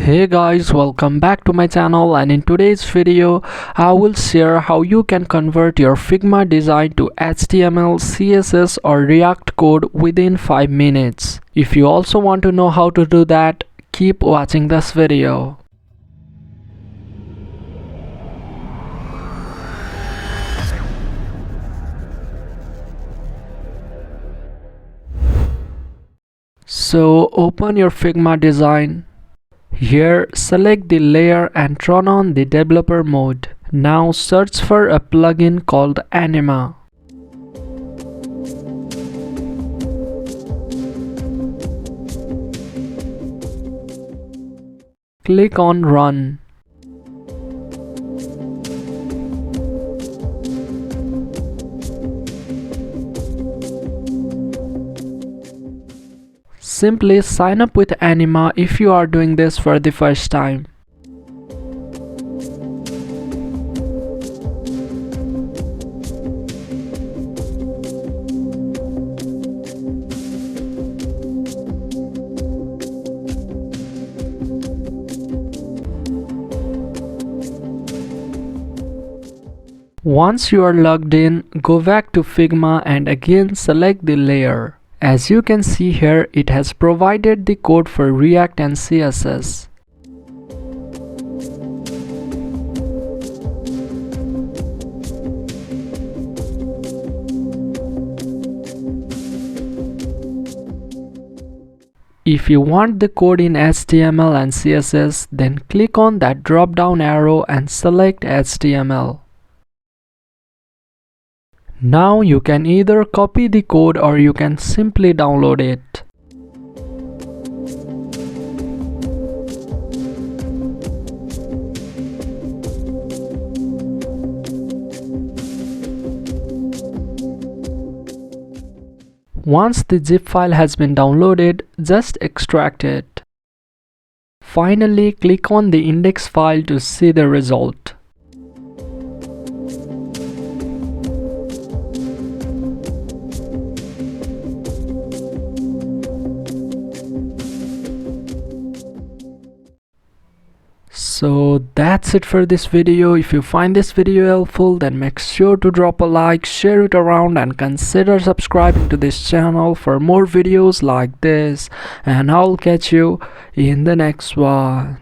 Hey guys, welcome back to my channel, and in today's video I will share how you can convert your Figma design to HTML, CSS or React code within 5 minutes. If you also want to know how to do that, keep watching this video. So open your Figma design. Here, select the layer and turn on the developer mode. Now search for a plugin called Anima. Click on Run. Simply sign up with Anima if you are doing this for the first time. Once you are logged in, go back to Figma and again select the layer. As you can see here, it has provided the code for React and CSS. If you want the code in HTML and CSS, then click on that drop down arrow and select HTML. Now you can either copy the code or you can simply download it. Once the zip file has been downloaded, just extract it. Finally, click on the index file to see the result. So that's it for this video. If you find this video helpful, then make sure to drop a like, share it around and consider subscribing to this channel for more videos like this, and I'll catch you in the next one.